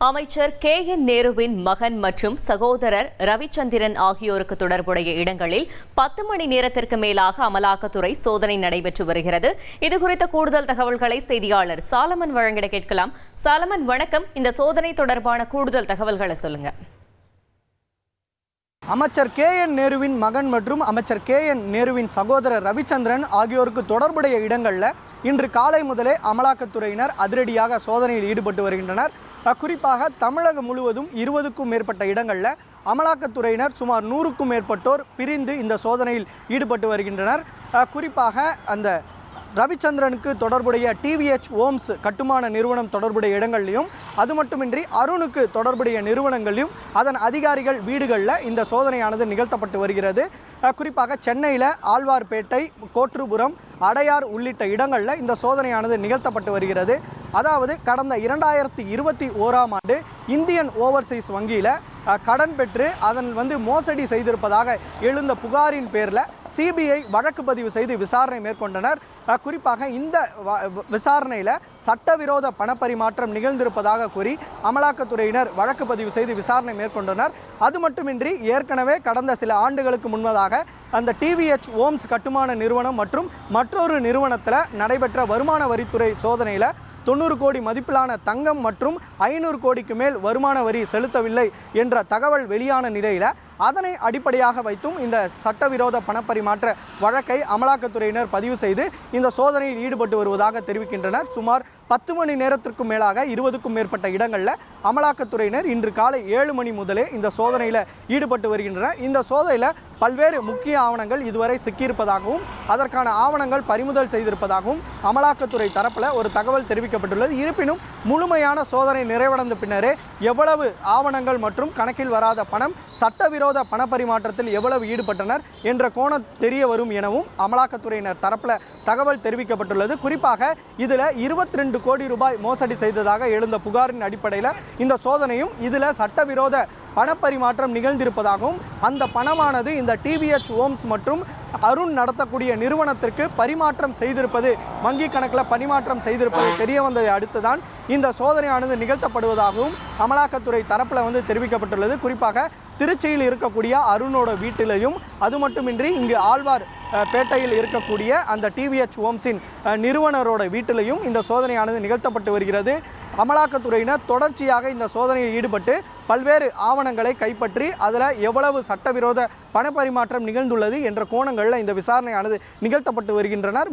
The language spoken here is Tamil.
அமைச்சர் KN நேருவின் மகன் மற்றும் சகோதரர் ரவிச்சந்திரன் ஆகியோருக்கு தொடர்புடைய இடங்களில் 10 மணி நேரத்திற்கு மேலாக அமலாக்கத்துறை சோதனை நடைபெற்று வருகிறது. இதுகுறித்த கூடுதல் தகவல்களை செய்தியாளர் சாலமன் வழங்கிட கேட்கலாம். சாலமன், வணக்கம். இந்த சோதனை தொடர்பான கூடுதல் தகவல்களை சொல்லுங்க. அமைச்சர் KN நேருவின் மகன் மற்றும் அமைச்சர் KN நேருவின் சகோதரர் ரவிச்சந்திரன் ஆகியோருக்கு தொடர்புடைய இடங்களில் இன்று காலை முதலே அமலாக்கத்துறையினர் அதிரடியாக சோதனையில் ஈடுபட்டு வருகின்றனர். குறிப்பாக தமிழகம் முழுவதும் 20க்கும் மேற்பட்ட இடங்களில் அமலாக்கத்துறையினர் சுமார் 100க்கும் மேற்பட்டோர் பிரிந்து இந்த சோதனையில் ஈடுபட்டு வருகின்றனர். குறிப்பாக அந்த ரவிச்சந்திரனுக்கு தொடர்புடைய TVH ஹோம்ஸ் கட்டுமான நிறுவனம் தொடர்புடைய இடங்கள்லையும், அது மட்டுமின்றி அருணுக்கு தொடர்புடைய நிறுவனங்களையும் அதன் அதிகாரிகள் வீடுகளில் இந்த சோதனையானது நிகழ்த்தப்பட்டு வருகிறது. குறிப்பாக சென்னையில் ஆழ்வார்பேட்டை, கோட்டுபுரம், அடையார் உள்ளிட்ட இடங்களில் இந்த சோதனையானது நிகழ்த்தப்பட்டு வருகிறது. அதாவது கடந்த 2021ஆம் ஆண்டு இந்தியன் ஓவர்சீஸ் வங்கியில் கடன் பெற்று அதன் மோசடி செய்திருப்பதாக எழுந்த புகாரின் பேரில் CBI வழக்கு பதிவு செய்து விசாரணை மேற்கொண்டனர். குறிப்பாக இந்த விசாரணையில் சட்டவிரோத பணப்பரிமாற்றம் நிகழ்ந்திருப்பதாக கூறி அமலாக்கத்துறையினர் வழக்கு பதிவு செய்து விசாரணை மேற்கொண்டனர். அது மட்டுமின்றி ஏற்கனவே கடந்த சில ஆண்டுகளுக்கு முன்பதாக அந்த TVH ஹோம்ஸ் கட்டுமான நிறுவனம் மற்றும் மற்றொரு நிறுவனத்தில் நடைபெற்ற வருமான வரித்துறை சோதனையில் 90 கோடி மதிப்பிலான தங்கம் மற்றும் 500 கோடிக்கு மேல் வருமான வரி செலுத்தவில்லை என்ற தகவல் வெளியான நிலையில் அதனை அடிப்படையாக வைத்தும் இந்த சட்டவிரோத பணப்பரிமாற்ற வழக்கை அமலாக்கத்துறையினர் பதிவு செய்து இந்த சோதனையில் ஈடுபட்டு வருவதாக தெரிவிக்கின்றனர். சுமார் 10 மணி நேரத்திற்கும் மேலாக 20க்கும் மேற்பட்ட இடங்களில் அமலாக்கத்துறையினர் இன்று காலை 7 மணி முதலே இந்த சோதனையில் ஈடுபட்டு வருகின்றனர். இந்த சோதனையில் பல்வேறு முக்கிய ஆவணங்கள் இதுவரை சிக்கியிருப்பதாகவும் அதற்கான ஆவணங்கள் பறிமுதல் செய்திருப்பதாகவும் அமலாக்கத்துறை தரப்பில் ஒரு தகவல் தெரிவிக்கப்பட்டுள்ளது. இருப்பினும் முழுமையான சோதனை நிறைவடைந்த பின்னரே எவ்வளவு ஆவணங்கள் மற்றும் கணக்கில் வராத பணம் சட்டவிரோத பணப்பரிமாற்றத்தில் எவ்வளவு ஈடுபட்டனர் என்ற கோணம் தெரிய வரும் எனவும் அமலாக்கத்துறையினர் தரப்பில் தகவல் தெரிவிக்கப்பட்டுள்ளது. குறிப்பாக இதில் 22 கோடி ரூபாய் மோசடி செய்ததாக எழுந்த புகாரின் அடிப்படையில் இந்த சோதனையும் இதில் சட்டவிரோத பணப்பரிமாற்றம் நிகழ்ந்திருப்பதாகவும் அந்த பணமானது இந்த TVH ஹோம்ஸ் மற்றும் அருண் நடத்தக்கூடிய நிறுவனத்திற்கு பரிமாற்றம் செய்திருப்பது, வங்கி கணக்கில் பரிமாற்றம் செய்திருப்பது தெரிய வந்ததை அடுத்துதான் இந்த சோதனையானது நிகழ்த்தப்படுவதாகவும் அமலாக்கத்துறை தரப்பில் தெரிவிக்கப்பட்டுள்ளது. குறிப்பாக திருச்சியில் இருக்கக்கூடிய அருணோட வீட்டிலையும், அது மட்டுமின்றி இங்கு ஆழ்வார் பேட்டையில் இருக்கக்கூடிய அந்த TVH ஹோம்ஸின் நிறுவனரோட வீட்டிலையும் இந்த சோதனையானது நிகழ்த்தப்பட்டு வருகிறது. அமலாக்கத்துறையினர் தொடர்ச்சியாக இந்த சோதனையில் ஈடுபட்டு பல்வேறு ஆவணங்களை கைப்பற்றி அதில் எவ்வளவு சட்டவிரோத பணப்பரிமாற்றம் நிகழ்ந்துள்ளது என்ற கோணங்களில் இந்த விசாரணையானது நிகழ்த்தப்பட்டு வருகின்றனர்.